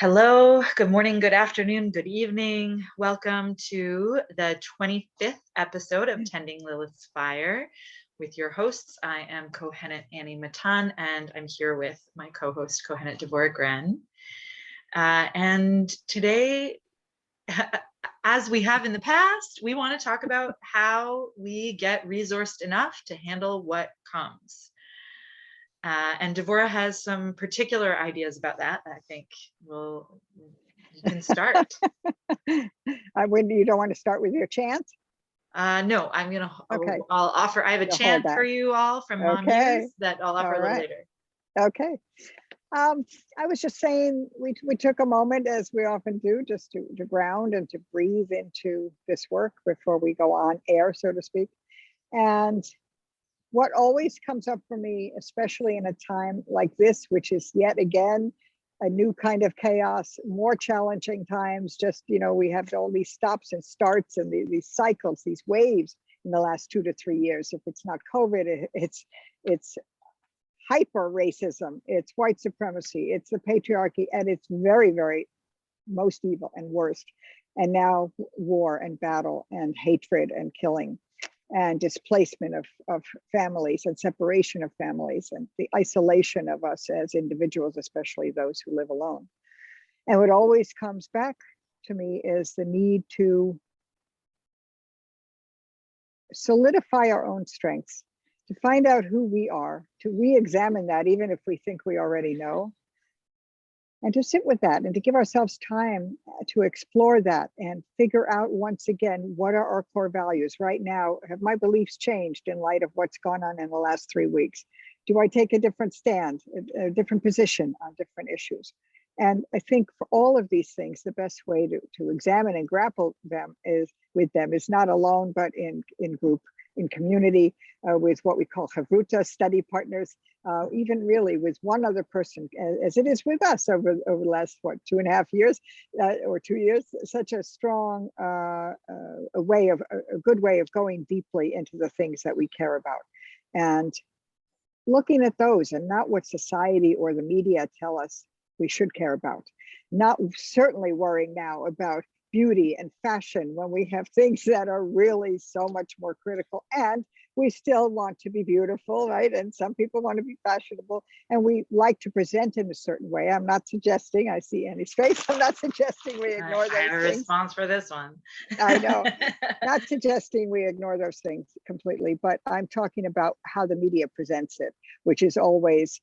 Hello, good morning, good afternoon, good evening. Welcome to the 25th episode of Tending Lilith's Fire with your hosts. I am Kohenet Annie Matan, and I'm here with my co-host Kohenet Grenn. And today, as we have in the past, we want to talk about how we get resourced enough to handle what comes. And Devorah has some particular ideas about that. I think you can start. When you don't want to start with your chant? No, I'm gonna. Okay. I'll offer. I have a chant for you all from Mom Muse that I'll offer a little later. Okay. I was just saying we took a moment, as we often do, just to ground and to breathe into this work before we go on air, so to speak. And what always comes up for me, especially in a time like this, which is yet again a new kind of chaos, more challenging times, just, we have all these stops and starts and these cycles, these waves in the last 2 to 3 years. If it's not COVID, it's hyper racism, it's white supremacy, it's the patriarchy, and it's very, very most evil and worst. And now war and battle and hatred and killing and displacement of families and separation of families and the isolation of us as individuals, especially those who live alone. And what always comes back to me is the need to solidify our own strengths, to find out who we are, to re-examine that, even if we think we already know, and to sit with that and to give ourselves time to explore that and figure out once again, what are our core values? Right now, have my beliefs changed in light of what's gone on in the last 3 weeks? Do I take a different stand, a different position on different issues? And I think for all of these things, the best way to examine and grapple with them is not alone, but in group, in community, with what we call chavruta, study partners, even really with one other person, as it is with us over the last, 2.5 years or 2 years, such a strong a good way of going deeply into the things that we care about. And looking at those and not what society or the media tell us we should care about, not certainly worrying now about beauty and fashion when we have things that are really so much more critical, and we still want to be beautiful, right? And some people want to be fashionable, and we like to present in a certain way. I'm not suggesting, I see Annie's face, I'm not suggesting we ignore those things. I have a response for this one. I know, not suggesting we ignore those things completely, but I'm talking about how the media presents it, which is always,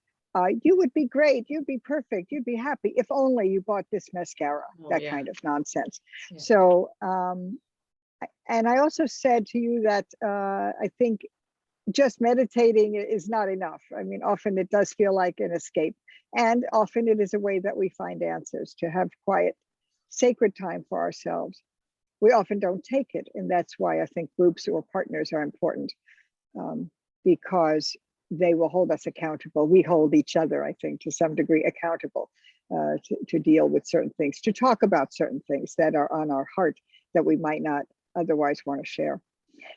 you would be great, you'd be perfect, you'd be happy if only you bought this mascara, kind of nonsense. Yeah. So, and I also said to you that I think just meditating is not enough. I mean, often it does feel like an escape, and often it is a way that we find answers, to have quiet, sacred time for ourselves. We often don't take it, and that's why I think groups or partners are important, because they will hold us accountable. We hold each other, I think, to some degree accountable to deal with certain things, to talk about certain things that are on our heart that we might not otherwise want to share.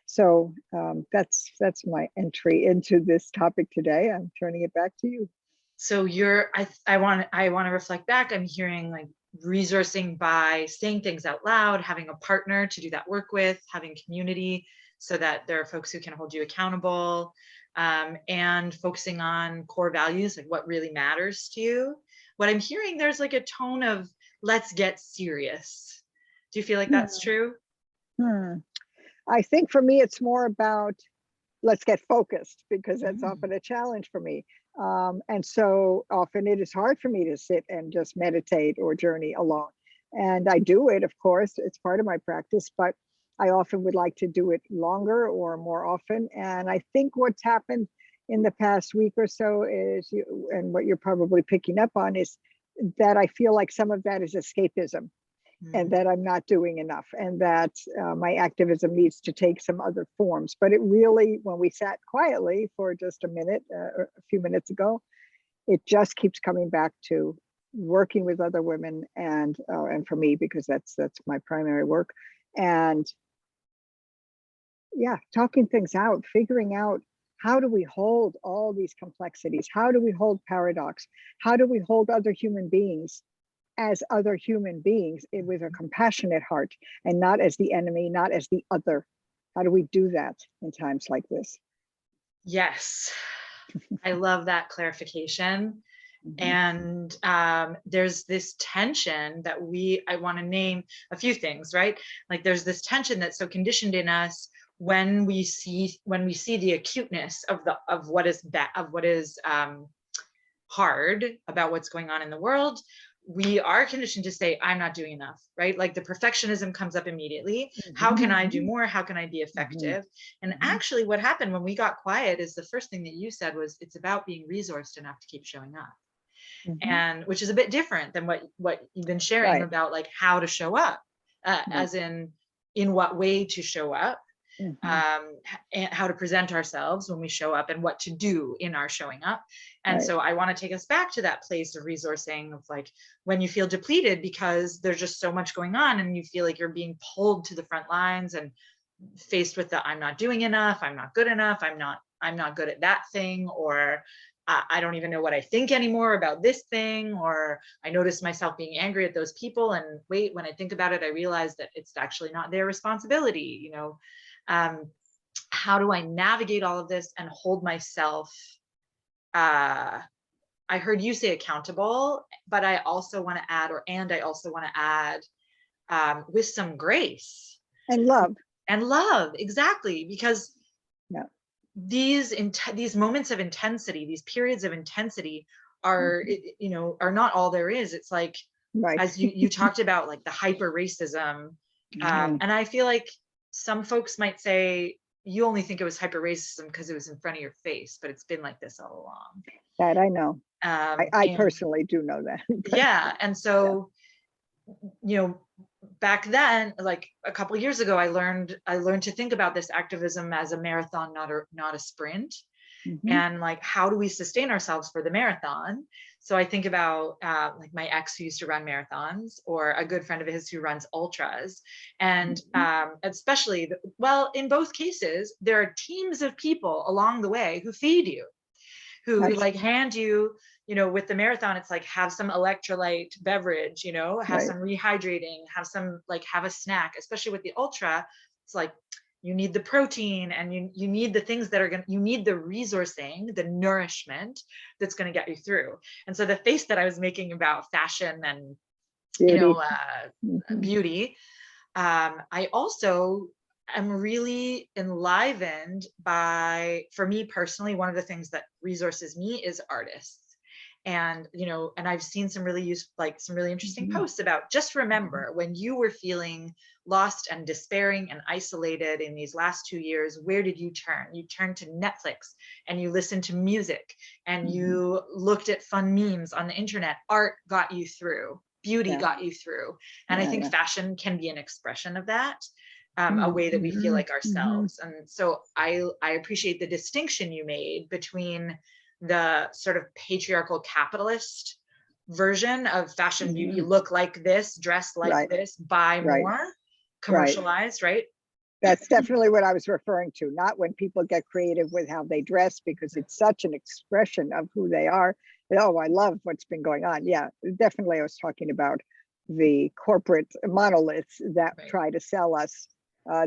So that's my entry into this topic today. I'm turning it back to you. So I want to reflect back. I'm hearing like resourcing by saying things out loud, having a partner to do that work with, having community so that there are folks who can hold you accountable, and focusing on core values, like what really matters to you. What I'm hearing, there's like a tone of let's get serious. Do you feel like that's true? I think for me, it's more about let's get focused, because that's often a challenge for me. And so often it is hard for me to sit and just meditate or journey alone. And I do it, of course, it's part of my practice, but I often would like to do it longer or more often. And I think what's happened in the past week or so is, and what you're probably picking up on, is that I feel like some of that is escapism, and that I'm not doing enough, and that my activism needs to take some other forms. But it really, when we sat quietly for just a minute, a few minutes ago, it just keeps coming back to working with other women, and for me, because that's my primary work, and yeah, talking things out, figuring out how do we hold all these complexities? How do we hold paradox? How do we hold other human beings as other human beings, with a compassionate heart, and not as the enemy, not as the other. How do we do that in times like this? Yes, I love that clarification. And there's this tension that I want to name a few things, right? Like there's this tension that's so conditioned in us when we see the acuteness of what is hard about what's going on in the world. We are conditioned to say, I'm not doing enough, right? Like the perfectionism comes up immediately. How can I do more? How can I be effective? And actually what happened when we got quiet is the first thing that you said was, it's about being resourced enough to keep showing up. And which is a bit different than what you've been sharing about, like how to show up, as in what way to show up, and how to present ourselves when we show up, and what to do in our showing up. And so I want to take us back to that place of resourcing, of like when you feel depleted because there's just so much going on and you feel like you're being pulled to the front lines and faced with the I'm not doing enough, I'm not good enough, I'm not good at that thing, or I don't even know what I think anymore about this thing, or I notice myself being angry at those people, and wait, when I think about it, I realize that it's actually not their responsibility, you know. How do I navigate all of this and hold myself, I heard you say accountable, but I also want to add, with some grace and love. Exactly, because these moments of intensity, these periods of intensity are, are not all there is. It's like, as you talked about, like the hyper racism, and I feel like some folks might say you only think it was hyper racism because it was in front of your face, but it's been like this all along. That I know. I personally do know that. Yeah, and so back then, like a couple of years ago, I learned to think about this activism as a marathon, not a sprint. And like, how do we sustain ourselves for the marathon? So I think about like my ex who used to run marathons, or a good friend of his who runs ultras. And especially, in both cases, there are teams of people along the way who feed you, who like hand you, with the marathon, it's like, have some electrolyte beverage, have some rehydrating, have a snack. Especially with the ultra, it's like, you need the protein, and you need the things that you need the resourcing, the nourishment that's going to get you through. And so the face that I was making about fashion and beauty, I also am really enlivened by, for me personally, one of the things that resources me is artists. And and I've seen some really useful, like some really interesting posts about, just remember when you were feeling lost and despairing and isolated in these last 2 years, where did you turn? You turned to Netflix, and you listened to music, and you looked at fun memes on the internet. Art got you through, beauty got you through. And I think fashion can be an expression of that, a way that we feel like ourselves. And so I appreciate the distinction you made between the sort of patriarchal capitalist version of fashion, beauty, look like this, dress like this, buy more, commercialized, right? That's definitely what I was referring to, not when people get creative with how they dress, because it's such an expression of who they are. Oh, I love what's been going on. Yeah, definitely. I was talking about the corporate monoliths that try to sell us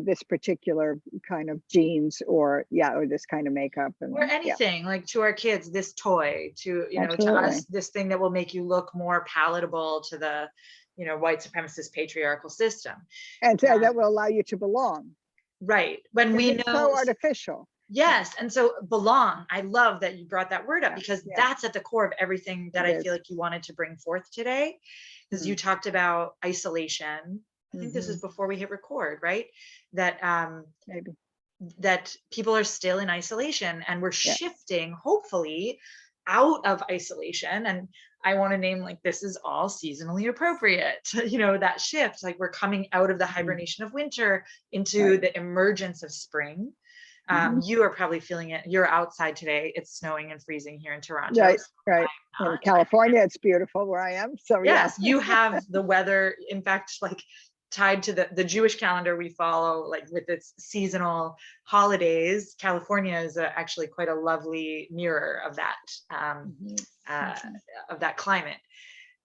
this particular kind of jeans, or this kind of makeup, or anything, like to our kids, this toy, to to us, this thing that will make you look more palatable to the white supremacist patriarchal system, and that will allow you to belong, right? When we know, so artificial. Yes. And so belong, I love that you brought that word up, because that's at the core of everything that I feel like you wanted to bring forth today, because you talked about isolation. I think this is before we hit record, right? That maybe that people are still in isolation, and we're shifting, hopefully, out of isolation. And I want to name, like, this is all seasonally appropriate, that shift, like we're coming out of the hibernation of winter into the emergence of spring. You are probably feeling it. You're outside today. It's snowing and freezing here in Toronto. Right. In California, it's beautiful where I am. So yes, you have the weather, in fact, like tied to the Jewish calendar we follow, like with its seasonal holidays. California is actually quite a lovely mirror of that, of that climate.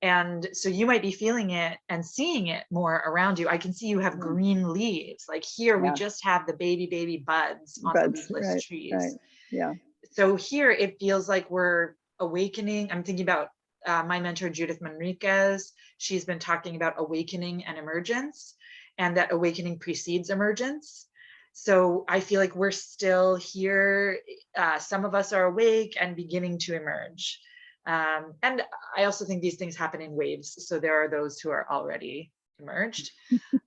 And so you might be feeling it and seeing it more around you. I can see you have green leaves. Like here, we just have the baby buds on the leafless trees. Right. Yeah. So here it feels like we're awakening. I'm thinking about my mentor, Judith Manriquez. She's been talking about awakening and emergence, and that awakening precedes emergence. So I feel like we're still here. Some of us are awake and beginning to emerge. And I also think these things happen in waves. So there are those who are already emerged.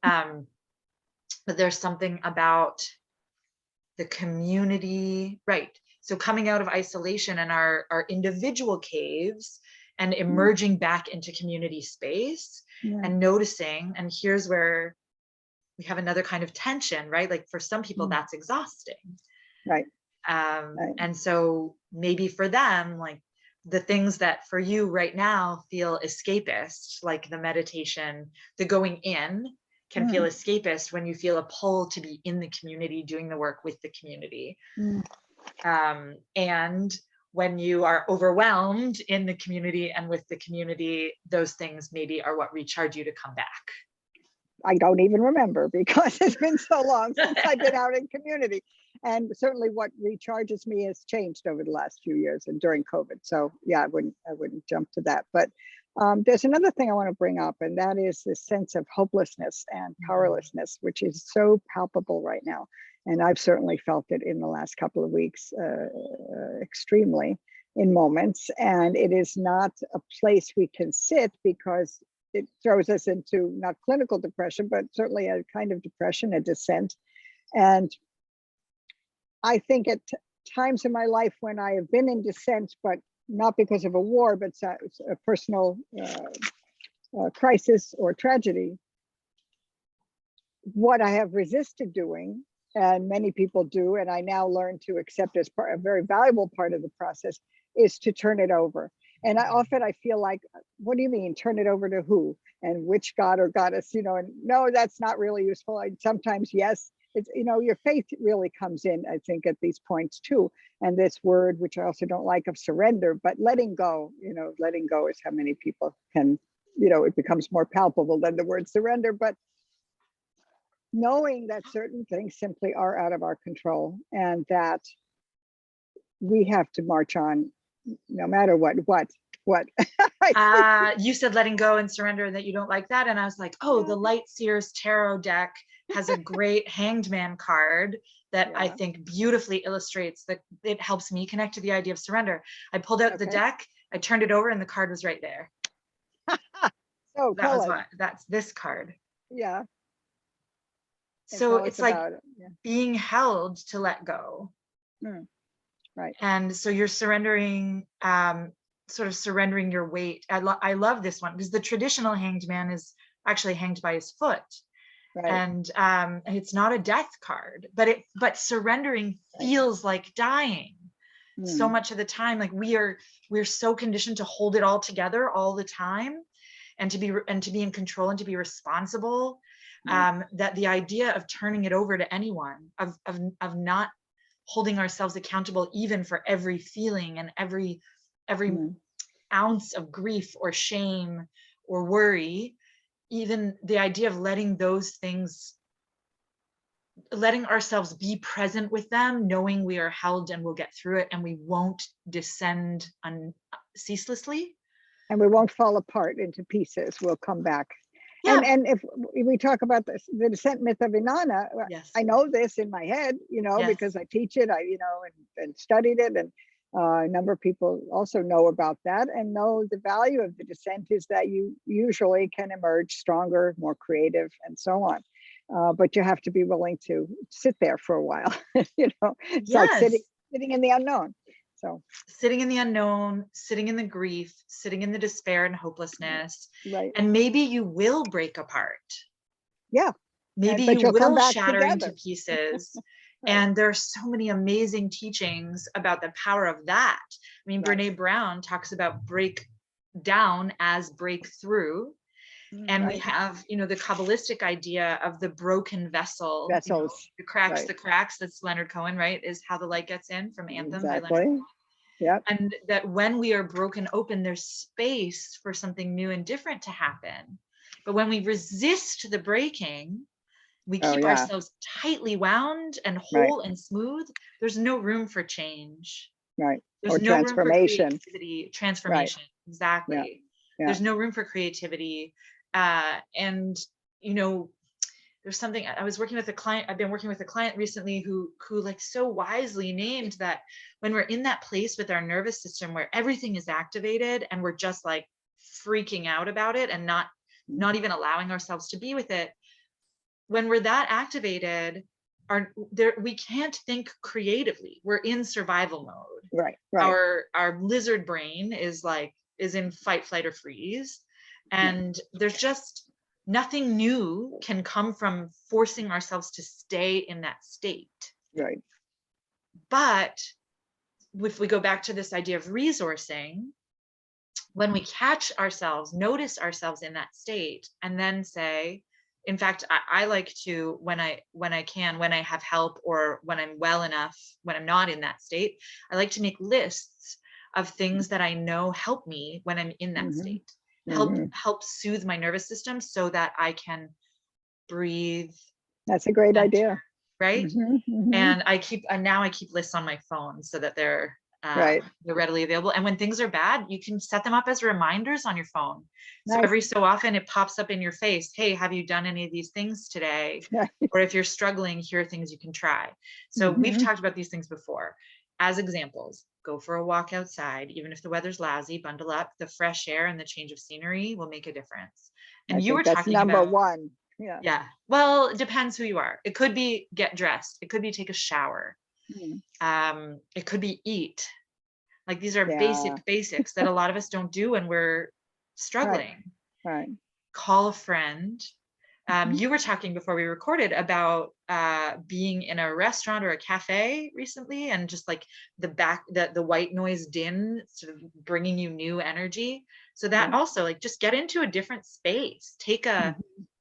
But there's something about the community, right? So coming out of isolation and our individual caves and emerging back into community space and noticing, and here's where we have another kind of tension, right? Like for some people that's exhausting. Right. And so maybe for them, like the things that for you right now feel escapist, like the meditation, the going in can feel escapist when you feel a pull to be in the community, doing the work with the community. And when you are overwhelmed in the community and with the community, those things maybe are what recharge you to come back. I don't even remember because it's been so long since I've been out in community. And certainly what recharges me has changed over the last few years and during COVID. So yeah, I wouldn't jump to that. But there's another thing I want to bring up, and that is this sense of hopelessness and powerlessness, which is so palpable right now. And I've certainly felt it in the last couple of weeks, extremely in moments. And it is not a place we can sit because it throws us into not clinical depression, but certainly a kind of depression, a descent. And I think at times in my life when I have been in descent, but not because of a war, but a personal crisis or tragedy, what I have resisted doing, and many people do, and I now learn to accept as a very valuable part of the process, is to turn it over. And I feel like, what do you mean, turn it over to who? And which god or goddess, and no, that's not really useful. Sometimes, yes, it's, your faith really comes in, I think, at these points too. And this word, which I also don't like, of surrender, but letting go, letting go is how many people can, it becomes more palpable than the word surrender, but knowing that certain things simply are out of our control and that we have to march on no matter what. You said letting go and surrender, and that you don't like that. And I was like, oh, the Light Seers Tarot deck has a great Hanged Man card that I think beautifully illustrates that. It helps me connect to the idea of surrender. I pulled out the deck, I turned it over, and the card was right there. So that was what, that's this card. Yeah. So it's like being held to let go. Right. And so you're surrendering, sort of surrendering your weight. I love this one because the traditional Hanged Man is actually hanged by his foot. Right. And it's not a death card, but surrendering feels like dying. So much of the time, like we're so conditioned to hold it all together all the time, and to be in control and to be responsible, that the idea of turning it over to anyone, of not holding ourselves accountable even for every feeling and every ounce of grief or shame or worry, even the idea of letting those things, letting ourselves be present with them, knowing we are held and we'll get through it and we won't descend ceaselessly. And we won't fall apart into pieces. We'll come back. Yeah. And if we talk about the descent myth of Inanna, I know this in my head, because I teach it, and studied it. And a number of people also know about that and know the value of the descent is that you usually can emerge stronger, more creative, and so on. But you have to be willing to sit there for a while. It's like sitting in the unknown. So sitting in the unknown, sitting in the grief, sitting in the despair and hopelessness. Right. And maybe you will break apart. Yeah. Maybe you will shatter into pieces. Right. And there's so many amazing teachings about the power of that. I mean, Brene Brown talks about break down as breakthrough. And we have, the Kabbalistic idea of the broken vessels, the cracks, that's Leonard Cohen, right? Is how the light gets in from Anthem by Leonard Cohen. Yeah. And that when we are broken open, there's space for something new and different to happen. But when we resist the breaking, we keep ourselves tightly wound and whole and smooth, there's no room for change. Right. There's Or no room for transformation. creativity, transformation. Exactly. Yeah. There's no room for creativity. And, you know, there's something, I was working with a client, I've been working with a client recently who like so wisely named that when we're in that place with our nervous system where everything is activated and we're just like freaking out about it and not even allowing ourselves to be with it, when we're that activated, we can't think creatively. We're in survival mode. Right. Our lizard brain is in fight, flight, or freeze. And there's just nothing new can come from forcing ourselves to stay in that state. Right. But if we go back to this idea of resourcing, when we catch ourselves, notice ourselves in that state, and then say, in fact, I like to, when I have help, or when I'm well enough, when I'm not in that state, I like to make lists of things that I know help me when I'm in that state, help soothe my nervous system so that I can breathe. That's a great idea. Right. And now I keep lists on my phone so that they're readily available. And when things are bad, you can set them up as reminders on your phone. So every so often it pops up in your face. Hey, have you done any of these things today? Or if you're struggling, here are things you can try. So we've talked about these things before. As examples, go for a walk outside, even if the weather's lousy, bundle up. The fresh air and the change of scenery will make a difference. And you were talking about number one. Yeah. Well, it depends who you are. It could be get dressed. It could be take a shower. It could be eat. Like these are basics that a lot of us don't do when we're struggling. Right. Call a friend. You were talking before we recorded about being in a restaurant or a cafe recently, and just like the white noise din sort of bringing you new energy. So that also, like, just get into a different space. Take a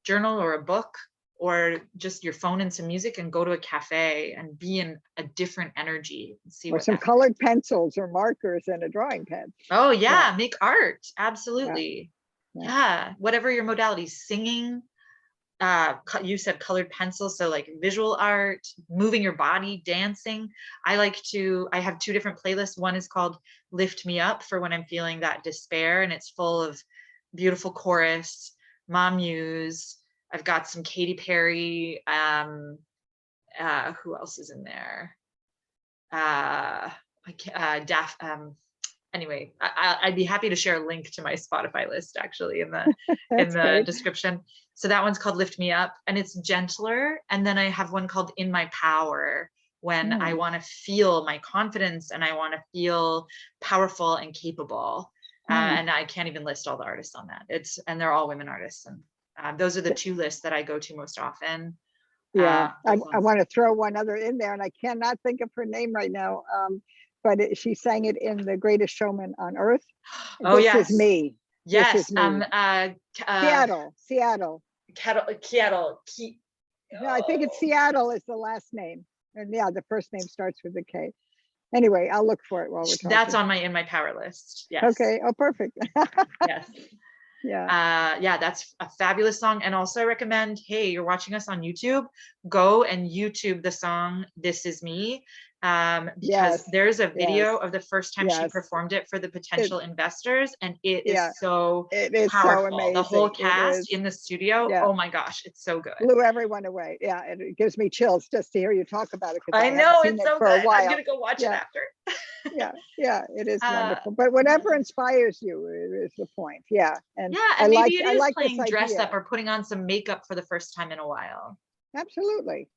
journal or a book, or just your phone and some music, and go to a cafe and be in a different energy. And see or some colored pencils or markers and a drawing pad. Oh yeah, make art. Absolutely. Yeah. Whatever your modality, singing, you said colored pencils, so like visual art, moving your body, dancing. I have two different playlists. One is called Lift Me Up, for when I'm feeling that despair, and it's full of beautiful chorus, Mom Muse. I've got some Katy Perry. Who else is in there? Anyway, I'd be happy to share a link to my Spotify list actually in the description. So that one's called Lift Me Up, and it's gentler. And then I have one called In My Power, when I want to feel my confidence and I want to feel powerful and capable. And I can't even list all the artists on that. And they're all women artists. And those are the two lists that I go to most often. I want to throw one other in there, and I cannot think of her name right now. But she sang it in The Greatest Showman on Earth. Oh, This yes. Is Me. Yes. This Is Me. Seattle. No, I think it's Seattle is the last name. And the first name starts with a K. Anyway, I'll look for it while we're talking. That's on my In My Power list. Yes. Okay. Oh, perfect. Yes. That's a fabulous song. And also I recommend, hey, you're watching us on YouTube, go and YouTube the song This Is Me, because there's a video of the first time she performed it for the potential investors, and it is so powerful. So amazing. The whole cast in the studio, oh my gosh, it's so good. Blew everyone away. Yeah, and it gives me chills just to hear you talk about it. I know, it's so good. I'm gonna go watch it after. It is wonderful. But whatever inspires you is the point. And maybe it is playing dress up or putting on some makeup for the first time in a while. Absolutely.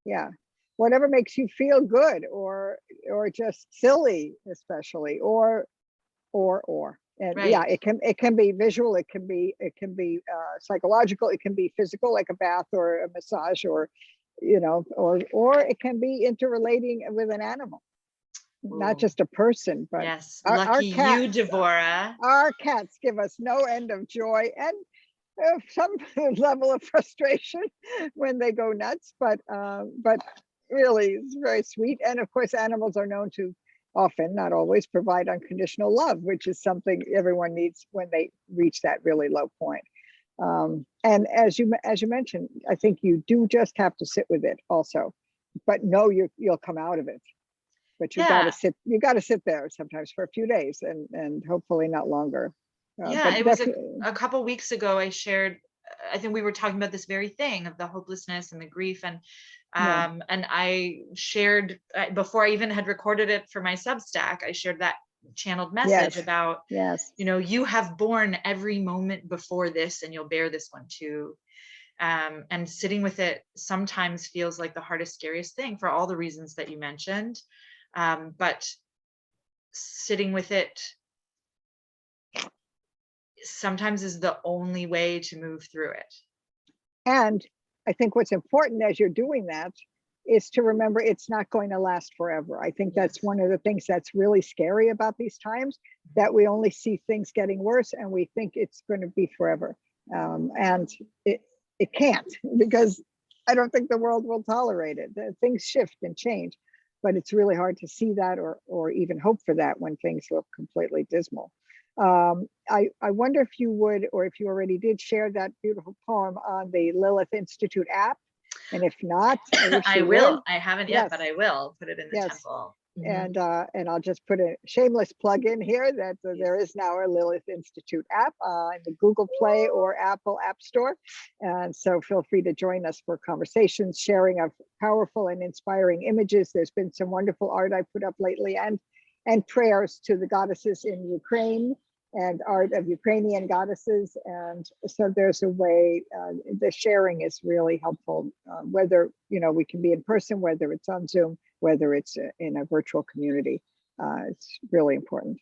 Yeah. Whatever makes you feel good, or just silly, especially, or and it can be visual, it can be psychological, it can be physical, like a bath or a massage, or or it can be interrelating with an animal. Not just a person, but yes, lucky cats, you, Devora. Our cats give us no end of joy and some level of frustration when they go nuts, but really it's very sweet. And of course, animals are known to often, not always, provide unconditional love, which is something everyone needs when they reach that really low point. And as you mentioned, I think you do just have to sit with it also, but know you'll come out of it. But you got to sit there sometimes for a few days and hopefully not longer. Yeah, it was a couple weeks ago I shared, I think we were talking about this very thing of the hopelessness and the grief, and I shared, before I even had recorded it for my Substack, I shared that channeled message about, you know, you have borne every moment before this and you'll bear this one too. And sitting with it sometimes feels like the hardest, scariest thing for all the reasons that you mentioned. But sitting with it sometimes is the only way to move through it. And I think what's important as you're doing that is to remember it's not going to last forever. I think that's one of the things that's really scary about these times, that we only see things getting worse and we think it's going to be forever. And it can't, because I don't think the world will tolerate it. Things shift and change, but it's really hard to see that or even hope for that when things look completely dismal. I wonder if you would, or if you already did, share that beautiful poem on the Lilith Institute app. And if not, I will. I haven't yet, but I will put it in the temple. And I'll just put a shameless plug in here that there is now a Lilith Institute app in the Google Play or Apple App Store. And so feel free to join us for conversations, sharing of powerful and inspiring images. There's been some wonderful art I put up lately, and prayers to the goddesses in Ukraine and art of Ukrainian goddesses. And so there's a way, the sharing is really helpful, whether, you know, we can be in person, whether it's on Zoom, whether it's in a virtual community. It's really important.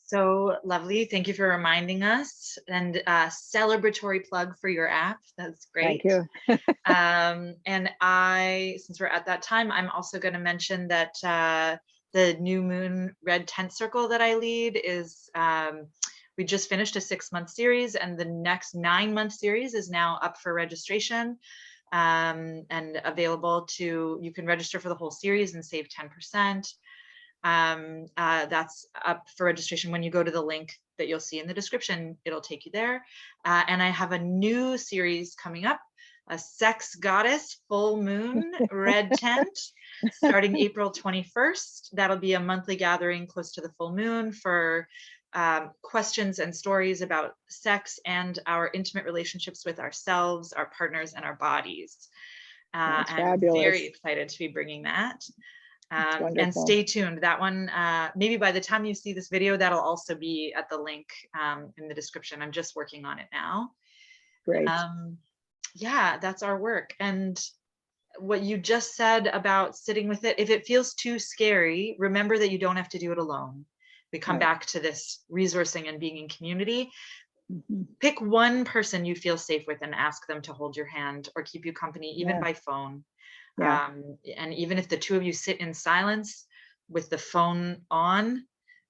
So lovely. Thank you for reminding us, and celebratory plug for your app. That's great. Thank you. And since we're at that time, I'm also going to mention that the New Moon Red Tent Circle that I lead is, we just finished a 6-month series, and the next 9-month series is now up for registration, and available to, you can register for the whole series and save 10%. That's up for registration. When you go to the link that you'll see in the description, it'll take you there. And I have a new series coming up, a Sex Goddess Full Moon Red Tent, starting April 21st. That'll be a monthly gathering close to the full moon for questions and stories about sex and our intimate relationships with ourselves, our partners, and our bodies. And I'm very excited to be bringing that. And stay tuned. That one, maybe by the time you see this video, that'll also be at the link in the description. I'm just working on it now. Great. Yeah, that's our work. And what you just said about sitting with it, if it feels too scary, remember that you don't have to do it alone. We come back to this resourcing and being in community. Pick one person you feel safe with and ask them to hold your hand or keep you company, even by phone. And even if the two of you sit in silence with the phone on,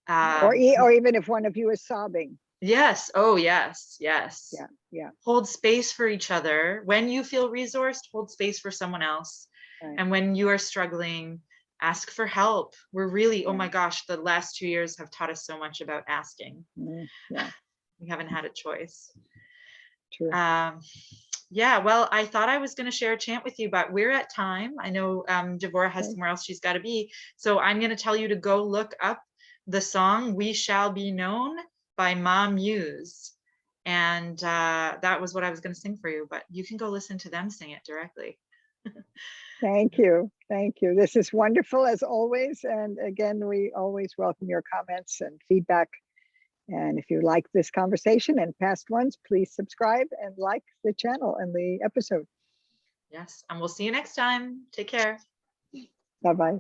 or even if one of you is sobbing. Yes. Oh, yes. Yes. Yeah. Hold space for each other. When you feel resourced, hold space for someone else. And when you are struggling, ask for help. We're really, oh my gosh, the last 2 years have taught us so much about asking. We haven't had a choice. True. Yeah, well, I thought I was going to share a chant with you, but we're at time. I know Devorah has somewhere else she's got to be. So I'm going to tell you to go look up the song We Shall Be Known by Ma Muse. And that was what I was going to sing for you, but you can go listen to them sing it directly. Thank you. Thank you. This is wonderful as always. And again, we always welcome your comments and feedback. And if you like this conversation and past ones, please subscribe and like the channel and the episode. Yes, and we'll see you next time. Take care. Bye-bye.